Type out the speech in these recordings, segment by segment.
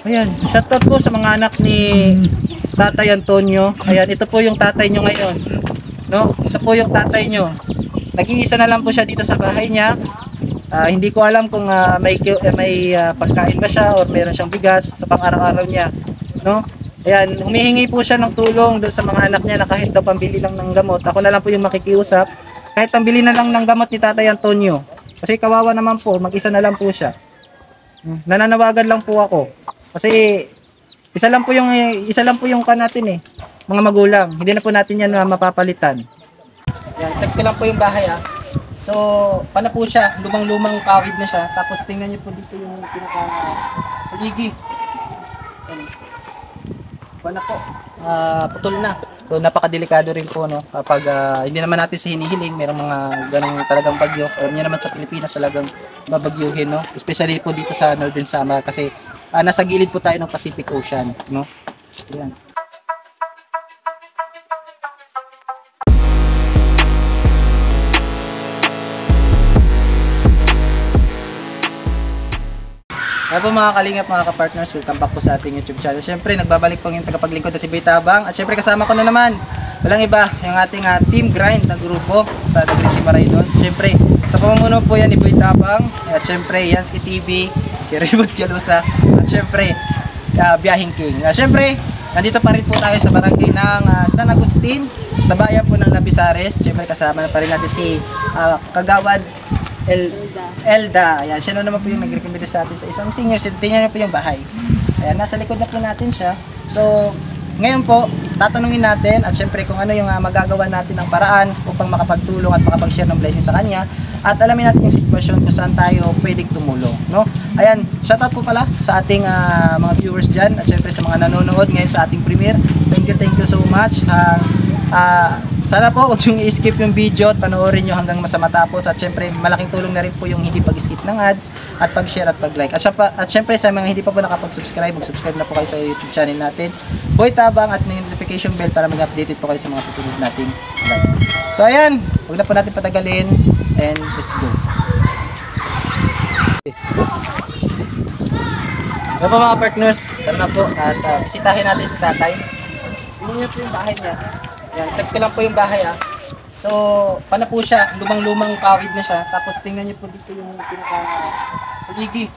Ayan, shoutout po sa mga anak ni Tatay Antonio. Ayan, ito po yung tatay nyo ngayon. No? Ito po yung tatay nyo. Nag-iisa na lang po siya dito sa bahay niya. Hindi ko alam kung may pagkain ba siya or meron siyang bigas sa pang-araw-araw niya. No? Ayan, humihingi po siya ng tulong doon sa mga anak niya na kahit daw pambili lang ng gamot. Ako na lang po yung makikiusap. Kahit pambili na lang ng gamot ni Tatay Antonio. Kasi kawawa naman po, mag-isa na lang po siya. Nananawagan lang po ako. Kasi isa lang po yung natin eh, mga magulang. Hindi na po natin yan mapapalitan. Yan, text ko lang po yung bahay So, paano po siya? Lumang-lumang kawid na siya. Tapos tingnan niyo po dito yung pinaka-haligi. Paano po? Putol na. So, napakadelikado rin po, no? Kapag hindi naman natin sa hinihiling, mayroong mga ganong talagang bagyo. Alam niyo naman sa Pilipinas talagang babagyuhin, no? Especially po dito sa Northern Samar kasi nasa gilid po tayo ng Pacific Ocean, no? Ayan. Kaya po mga kalingap, mga kapartners, welcome back po sa ating YouTube channel. Siyempre, nagbabalik po yung tagapaglingkod na si Boy Tabang. At siyempre, kasama ko na naman, walang iba, yung ating team grind na grupo sa The Green Team Maraydon. Siyempre, sa pamumuno po yan ni Boy Tabang. At siyempre, Yansky TV, Kiribut Galusa. At siyempre, Biyahing King. Siyempre, nandito pa rin po tayo sa barangay ng San Agustin, sa bayan po ng Labisares. Siyempre, kasama na pa rin natin si Kagawad Elda. Ayan, siya naman po yung nag-recommend sa atin sa isang senior citizen. Tingnan niyo po yung bahay. Ayan, nasa likod na po natin siya. So, ngayon po, tatanungin natin at syempre kung ano yung magagawa natin ng paraan upang makapagtulong at makapag-share ng blessing sa kanya. At alamin natin yung sitwasyon kung saan tayo pwedeng tumulong, no? Ayan, shoutout po pala sa ating mga viewers dyan at syempre sa mga nanonood ngayon sa ating premiere. Thank you so much. Sana po huwag yung i-skip yung video at panoorin nyo hanggang matapos. At syempre malaking tulong na rin po yung hindi pag-skip ng ads at pag-share at pag-like. At syempre sa mga hindi pa po nakapag-subscribe, mag-subscribe na po kayo sa YouTube channel natin, Boy Tabang, at notification bell para mag-updated po kayo sa mga susunod nating vlog. So ayan, huwag na po natin patagalin and let's go. Ano po mga partners, tara na po at bisitahin natin si tatay. Tingnan niyo po yung bahay niya. Yan, text ko lang po yung bahay So, paano po siya? Lumang-lumang kawid na siya. Tapos tingnan niyo po dito yung pinaka-haligi.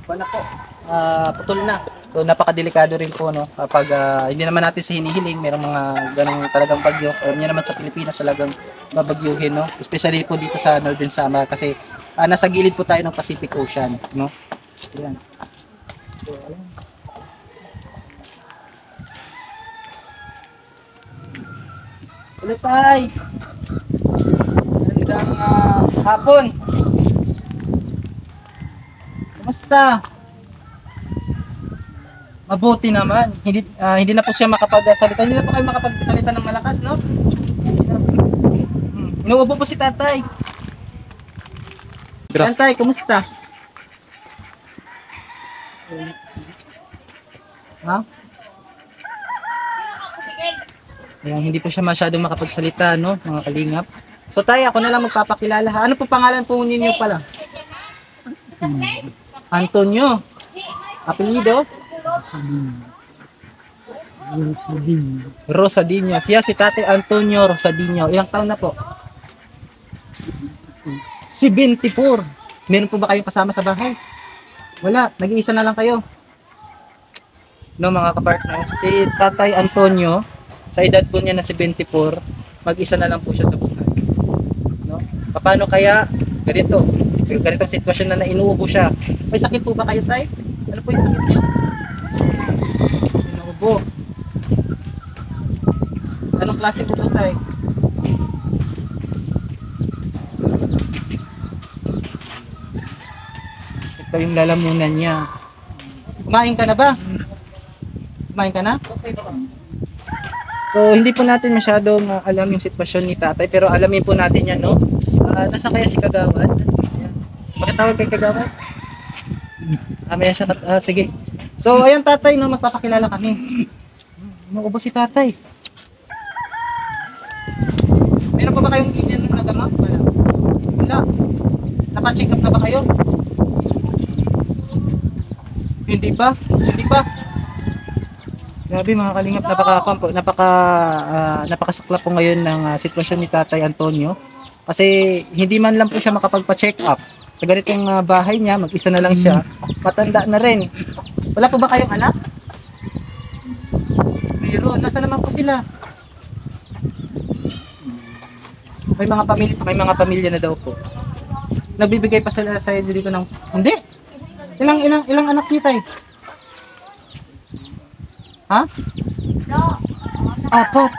Paano po? Putol na. So, napakadelikado rin po, no? Kapag hindi naman natin sa hinihiling, mayroong mga ganong talagang bagyo. Alam niyo naman sa Pilipinas talagang babagyuhin, no? Especially po dito sa Northern Samar kasi nasa gilid po tayo ng Pacific Ocean, no? Yan. So, ayan. Hello, Tay! Magandang hapon! Kumusta? Mabuti naman. Hindi na po siya makapagsalita. Hindi na po kayo makapagsalita ng malakas, no? Inuubo po si Tatay. Tay, kumusta? Ha? Ayan, hindi po siya masyadong makapagsalita, no, mga kalingap. So Tay, ako na lang magpapakilala. Ano po pangalan po ninyo pala? Antonio. Apelyido? Rosadinho. Siya si Tatay Antonio Rosadinho. Ilang taon na po? 74. Meron po ba kayong kasama sa bahay? Wala, nag-iisa na lang kayo. No, mga kapartners, si Tatay Antonio, sa edad po niya na 74, mag-isa na lang po siya sa buhay. No? Paano kaya ganito? So, ganitong sitwasyon na inuubo siya. May sakit po ba kayo, Tay? Ano po yung sakit niyo? Inuubo. Anong klase po po, Tay? Ito yung lalamunan niya. Kumain ka na ba? Kumain ka na? Okay ba? So, hindi po natin masyadong alam yung sitwasyon ni Tatay, pero alamin po natin yan, no? Nasa kaya si Kagawad? Pakitawag kay Kagawad? Maya siya, sige. So, ayan Tatay, no? Magpapakilala kami. Inuubo si Tatay. Meron pa ba kayong ganyan na gamot? Wala. Wala. Napa-check up na ba kayo? Hindi pa, hindi pa. Grabe mga kalingap, napakasaklap po ngayon ng sitwasyon ni Tatay Antonio. Kasi hindi man lang po siya makapagpa-check up. Sa ganitong bahay niya, mag-isa na lang siya. Matanda na rin. Wala po ba kayong anak? Mayroon. Nasa naman po sila? May mga pamilya na daw po. Nagbibigay pa sila sa inyo dito ng... Hindi. Ilang anak niyo, Tay? Ha? Apat.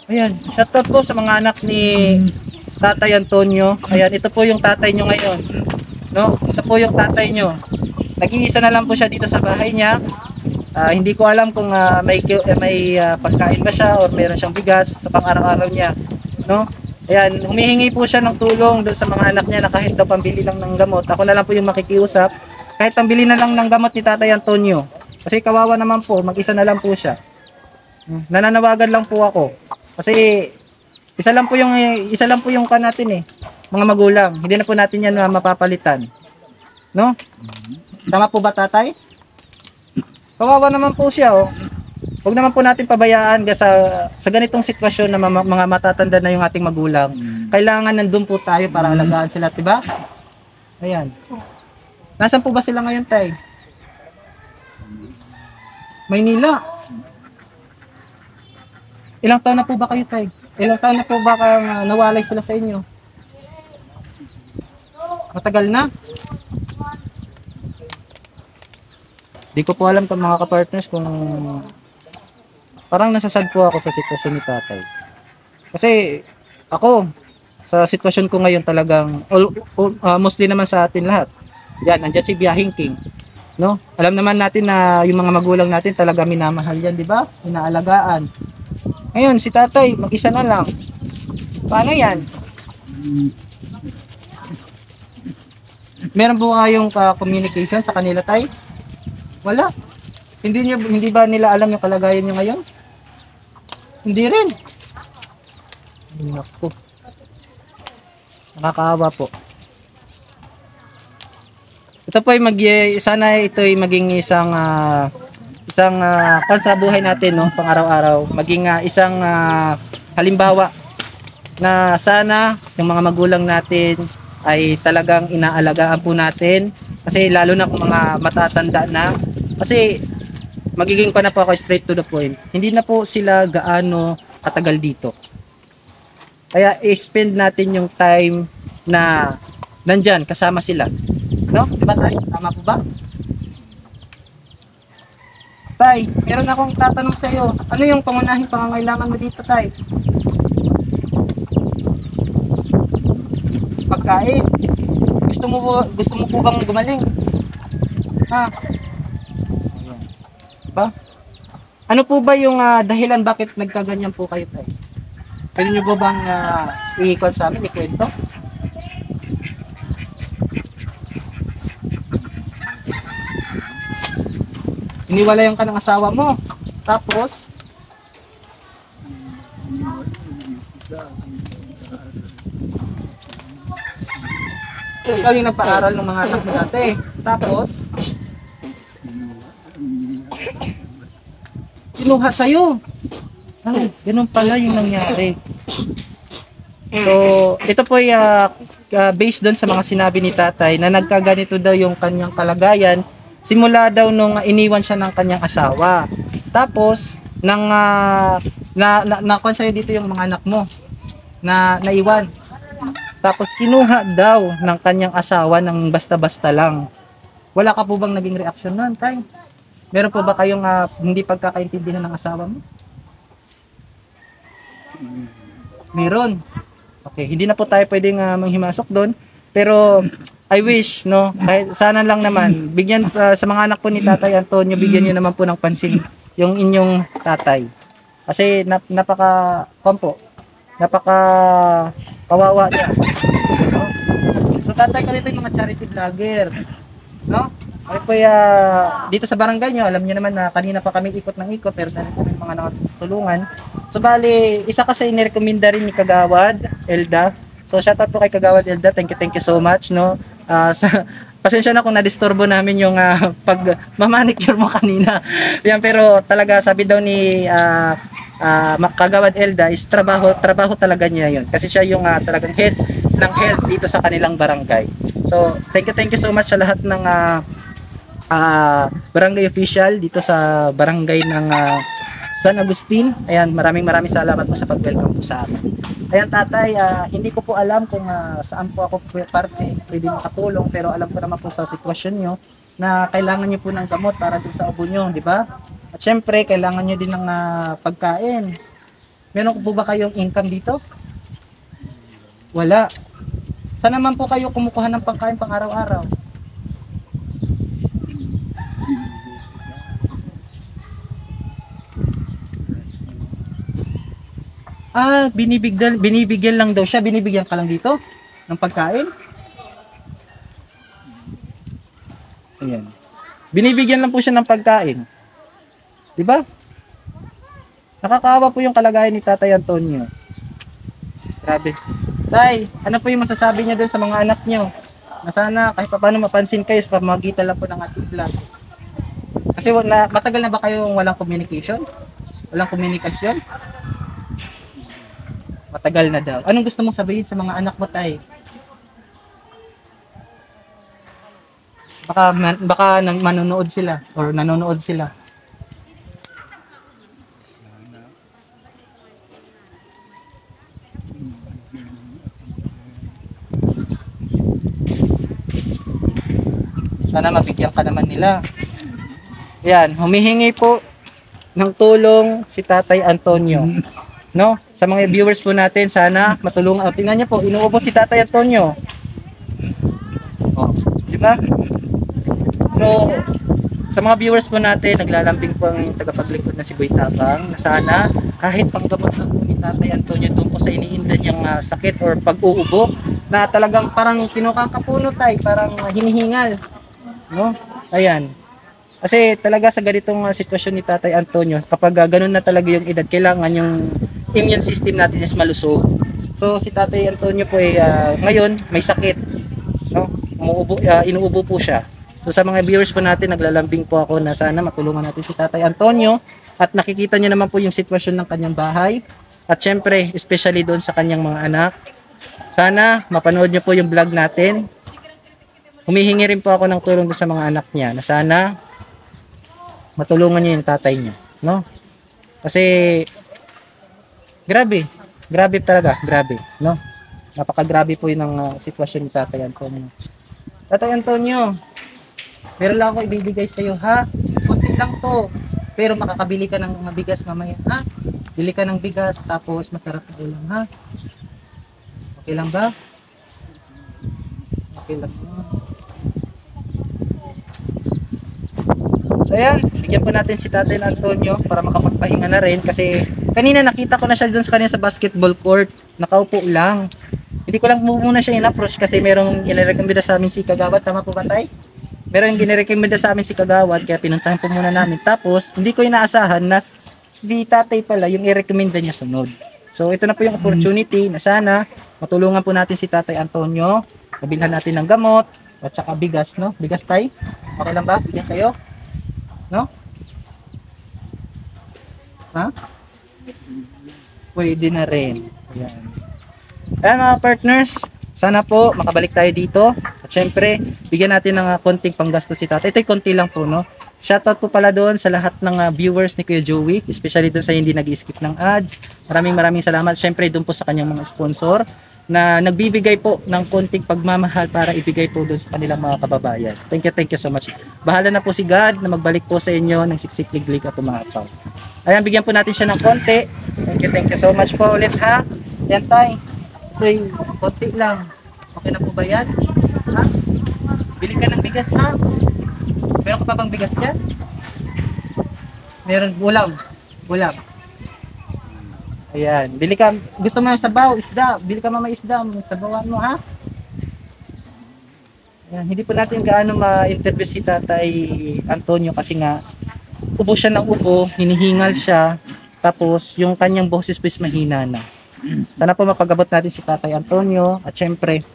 Ayan, shoutout po sa mga anak ni Tatay Antonio. Ayan, ito po yung tatay nyo ngayon. No? Ito po yung tatay nyo. Nag-iisa na lang po siya dito sa bahay niya. Hindi ko alam kung may pagkain ba siya or meron siyang bigas sa pang-araw-araw niya. No? Ayan, humihingi po siya ng tulong doon sa mga anak niya na kahit daw pambili lang ng gamot. Ako na lang po yung makikiusap. Kahit pambili na lang ng gamot ni Tatay Antonio. Kasi kawawa naman po, mag-isa na lang po siya. Nananawagan lang po ako. Kasi isa lang po yung natin mga magulang. Hindi na po natin yan mapapalitan. No? Tama po ba, Tatay? Kawawa naman po siya, oh. Huwag naman po natin pabayaan sa ganitong sitwasyon na mga matatanda na yung ating magulang. Kailangan nandun po tayo para alagaan sila, diba? Ayan. Nasaan po ba sila ngayon, Tay? Maynila. Ilang taon na po ba kayo, Tay? Ilang taon na po ba nawalay sila sa inyo? Matagal na? Di ko po alam mga kapartners kung parang nasasad po ako sa sitwasyon ni Tatay. Kasi ako, sa sitwasyon ko ngayon talagang mostly naman sa atin lahat. Yan, nandiyan si Biyahing King. No? Alam naman natin na yung mga magulang natin talaga minamahal yan, di ba? Inaalagaan. Ngayon, si Tatay, mag-isa na lang. Paano yan? Meron po kayong communication sa kanila, Tay? Wala. Hindi ba nila alam yung kalagayan nyo ngayon? Hindi rin. Naku. Nakakaawa po. Ito po ay sana ito ay maging isang sa buhay natin, no, pang-araw-araw, maging isang halimbawa na sana yung mga magulang natin ay talagang inaalagaan po natin, kasi lalo na kung mga matatanda na, kasi magiging pa na po ako straight to the point, hindi na po sila gaano katagal dito, kaya i-spend natin yung time na nandyan kasama sila, no? Diba, Tay? Tama po ba? Tay, meron akong tatanong sa iyo. Ano yung pangunahing pangangailangan mo dito, Tay? Pagkain. Gusto mo po bang gumaling? Ha? Ba? Ano po ba yung dahilan bakit nagkaganyan po kayo, Tay? Pwede nyo po bang i-ikot sa amin, ikwento? Iniwalayan ka ng asawa mo. Tapos, ikaw yung nagpa-aral ng mga anak mo dati. Tapos, kinuha sa'yo. Ay, ganun pala yung nangyari. So, ito po ay based doon sa mga sinabi ni Tatay na nagkaganito daw yung kanyang kalagayan simula daw nung iniwan siya ng kanyang asawa. Tapos, nakuha sa'yo dito yung mga anak mo na naiwan. Tapos, kinuha daw ng kanyang asawa ng basta-basta lang. Wala ka po bang naging reaksyon nun, Tay? Meron po ba kayong hindi pagkakaintindihan ng asawa mo? Meron. Okay, hindi na po tayo pwedeng manghimasok doon. Pero, I wish, no, kahit sana lang naman, bigyan sa mga anak po ni Tatay Antonio, bigyan niyo naman po ng pansin yung inyong tatay. Kasi napaka kawawa niya. No? So Tatay, kalito yung mga charity vlogger. No? Kaya po dito sa barangay nyo, alam niyo naman na kanina pa kami ikot ng ikot, pero dahil kami mga nakatulungan. So bali, isa kasi inirekomenda rin ni Kagawad Elda. So shoutout po kay Kagawad Elda, thank you so much, no. pasensya na kung nadisturbo namin yung pag mamanicure mo kanina. Yan, pero talaga sabi daw ni Kagawad Elda is trabaho talaga niya yun. Kasi siya yung talagang head ng health dito sa kanilang barangay. So, thank you so much sa lahat ng barangay official dito sa barangay ng San Agustin. Ayan, maraming salamat po sa pag-welcome po sa amin. Ayan tatay, hindi ko po alam kung saan po ako pwede makatulong, pero alam ko naman po sa sitwasyon nyo na kailangan nyo po ng gamot para din sa ubo nyo, di ba? At syempre, kailangan nyo din ng pagkain. Meron po ba kayong income dito? Wala. Saan naman po kayo kumukuha ng pagkain pang araw-araw? Binibigyan lang daw siya. Binibigyan ka lang dito ng pagkain? Ayan. Binibigyan lang po siya ng pagkain. Di ba? Nakakaawa po yung kalagayan ni Tatay Antonio. Grabe. Tay, ano po yung masasabi niyo dun sa mga anak niyo? Na sana kahit paano mapansin kayo sa pamamagitan lang po ng ating vlog. Kasi matagal na ba kayong walang communication? Walang komunikasyon? Matagal na daw. Anong gusto mong sabihin sa mga anak mo, Tay? Baka manonood sila or nanonood sila. Sana mabigyan ka naman nila. Yan, humihingi po ng tulong si Tatay Antonio. No? Sa mga viewers po natin, sana matulungan. Tingnan niyo po, inuubo si Tatay Antonio. Oh, di ba? So, sa mga viewers po natin, naglalambing po ang tagapaglingkod na si Boy Tabang. Sana kahit panggamot na po ni Tatay Antonio tungkol sa iniinda niyang sakit or pag-uubo, na talagang parang kinukang kapuno tay, parang hinihingal. No? Ayan. Kasi talaga sa ganitong sitwasyon ni Tatay Antonio, kapag ganun na talaga yung edad, kailangan yung immune system natin is malusog. So si Tatay Antonio po ay ngayon may sakit, no? Inuubo po siya. So sa mga viewers po natin, naglalambing po ako na sana matulungan natin si Tatay Antonio, at nakikita niyo naman po yung sitwasyon ng kanyang bahay, at syempre especially doon sa kanyang mga anak. Sana mapanood niyo po yung vlog natin. Humihingi rin po ako ng tulong doon sa mga anak niya na sana matulungan niyo yung tatay niya, no? Kasi grabe talaga, grabe, no? Napakagrabe po yun ang sitwasyon ni Tatay Antonio. Tatay Antonio, meron lang ako ibibigay sa iyo, ha? Konti lang to, pero makakabili ka ng bigas mamaya, ha? Bili ka ng bigas, tapos masarap na ulam, ha? Okay lang ba? Okay lang. So ayan, bigyan po natin si Tatay Antonio para makapagpahinga na rin, kasi kanina nakita ko na siya doon sa kanya sa basketball court, nakaupo lang. Hindi ko lang muna siya in-approach kasi merong inirekomenda sa amin si Kagawad, tama po ba Tay? Merong inirekomenda sa amin si Kagawad, kaya pinuntahan po muna namin. Tapos hindi ko inaasahan na si Tatay pala yung i-recommenda niya sunod. So ito na po yung opportunity na sana matulungan po natin si Tatay Antonio, mabilhan natin ng gamot at saka bigas, no? Bigas Tay? Okay lang ba? Bigas sa'yo? No? Ha? Pwede na rin. Ayan. Ayan mga partners, sana po makabalik tayo dito. At syempre, bigyan natin ng konting panggastos si Tatay. Ito'y konti lang po, no? Shoutout po pala doon sa lahat ng viewers ni Kuya Joey, especially doon sa hindi nag-skip ng ads. Maraming salamat. Syempre, doon po sa kanyang mga sponsor na nagbibigay po ng konting pagmamahal para ibigay po doon sa kanilang mga kababayan. Thank you so much. Bahala na po si God na magbalik po sa inyo ng siksik-liglig at umapaw. Ayan, bigyan po natin siya ng konti. Thank you so much po ulit, ha. Yan Tay, ito'y konti lang. Okay na po ba yan? Ha? Bili ka ng bigas, ha? Meron ka pa bang bigas dyan? Meron, ulam. Ayan, bili ka, gusto mo yung sabaw, isda, bili ka mamay isda, sabawan mo, ha? Ayan, hindi po natin gaano ma-interview si Tatay Antonio kasi nga, ubo siya ng ubo, hinihingal siya, tapos yung kanyang boses po is mahina na. Sana po mapagabot natin si Tatay Antonio, at syempre,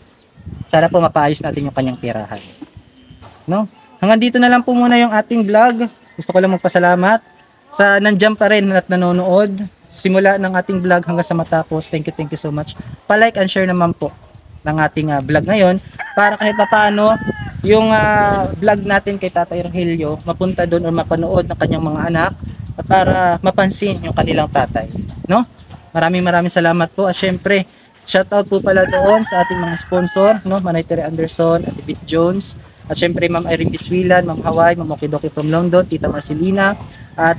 sana po mapaayos natin yung kanyang tirahan. no? Hanggang dito na lang po muna yung ating vlog. Gusto ko lang magpasalamat sa nandiyan pa rin at nanonood simula ng ating vlog hanggang sa matapos. Thank you so much. Pa-like and share naman po ng ating vlog ngayon para kahit paano yung vlog natin kay Tatay Rogelio mapunta doon o mapanood ng kanyang mga anak at para mapansin yung kanilang tatay, no? Maraming salamat po. At syempre, shoutout po pala doon sa ating mga sponsor, no? Manay Tere Anderson, at Bit Jones, at syempre Ma'am Irene Biswilan, Ma'am Hawaii, Ma'am Okidoki from London, Tita Marcelina, at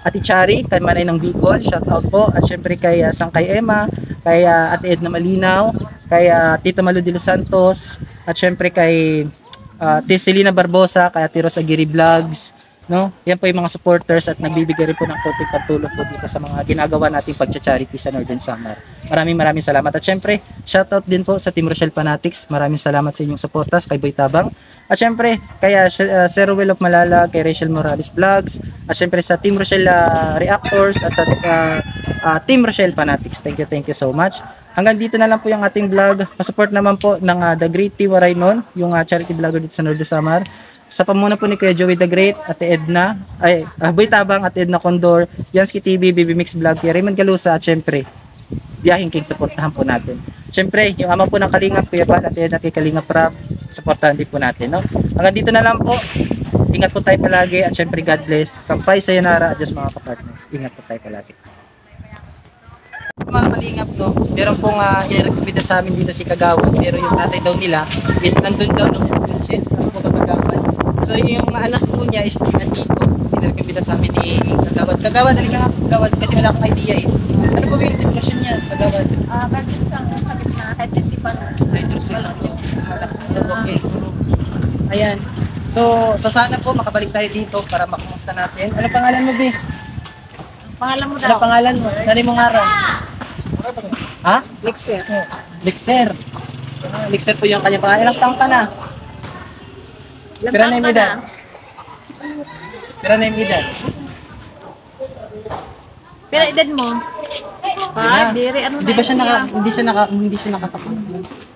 Ate Chari, kay Manay ng Bicol, shoutout po. At syempre kay Sangkay Emma, kay Ate Edna Malinaw, kay Tita Malu de los Santos, at syempre kay Ate Selena Barbosa, kay Ate Rosa Giri Vlogs, no? Yan po yung mga supporters at nagbibigay rin po ng konting pagtulong po dito sa mga ginagawa nating pagcha-charity sa Northern Samar. Maraming salamat. At syempre, shoutout din po sa Team Rochelle Fanatics. Maraming salamat sa inyong suportas kay Boy Tabang. At syempre, kay Sir Will of Malala, kay Rachel Morales Vlogs, at syempre sa Team Rochelle Reactors at sa Team Rochelle Fanatics. Thank you so much. Hanggang dito na lang po yung ating vlog. Pasupport naman po ng The Great T. Waraynon, yung charity vlogger dito sa Northern Samar. Sa pamuna po ni Kuya Joey the Great, Ate Edna, Boy Tabang at Edna Condor, Yansky TV, Baby Mix Vlog, Raymond Galusa, at syempre, Biyahing King, supportahan po natin. Syempre, yung ama po ng Kalingap, Kuya Bal, Ate Edna kay Kalingap Prab, supportahan din po natin, no? Hanggang dito na lang po. Ingat po tayo palagi at syempre God bless. Kampay, sayonara, adjust mga kapartners. Ingat po tayo palagi. Mga Kalingap, no? Meron pong irekomenda sa amin dito si Kagawad, pero yung tatay daw nila is nandun daw ng Philippines, ano po Kagawad. So yung anak po niya is nandito, irekomenda sa amin ni Kagawad. Kagawad, dali ka nga Kagawad kasi wala akong idea eh. Ano po ba yung sitwasyon niya, Kagawad? Bakit sa sakit na hydrosipanus? Okay. Ayan. So, sa sana po makabalik tayo dito para makumusta natin. Ano pangalan mo, Be? Pangalan mo daw? Ano pangalan mo? Nani mong araw? Ha? Lixer. Lixer. Lixer po yung kanyang pangalan. Ilang taong ka na? Pira na yung edad? Pira na yung edad? Pero edad mo? Diri, ano Hindi ba siya hindi siya nakakapag.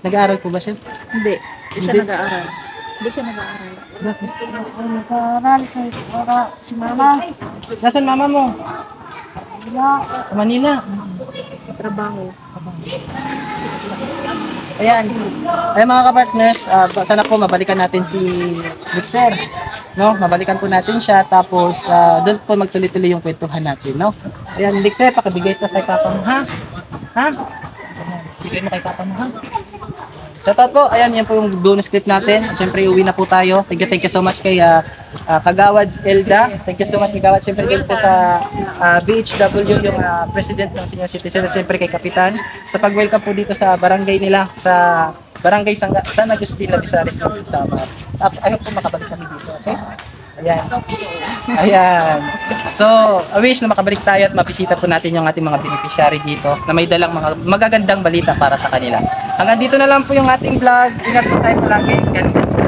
Nag-aaral po ba siya? Hindi. Hindi siya nag-aaral. Bakit? Nag-aaral para si mama. Nasaan mama mo? Sa Manila. Trabaho. Ayan. Ayan mga kapartners, sana po mabalikan natin si Lixer. No, mabalikan po natin siya tapos doon po magtuloy-tuloy yung kwentuhan natin, no? Ayan, Lixer, pakibigay ito kay papa mo, ha? Ha? Bigay mo kay papa mo, ha? Shoutout po. Ayan, yan po yung bonus clip natin. Siyempre, uwi na po tayo. Thank you so much kay Kagawad Elda. Thank you so much Kagawad. Siyempre, kayo po sa BHW, yung president ng senior citizen. Siyempre, kay Kapitan. Sa pag-welcome po dito sa barangay nila, sa barangay San Agustin, Labisares, Northern Samar. Ayaw po makabalik kami dito. Okay? Ayan. Ayan. So, I wish na makabalik tayo at mabisita po natin yung ating mga beneficiary dito na may dalang mga magagandang balita para sa kanila. Hanggang dito na lang po yung ating vlog. Ingat po tayo palagi. God bless po.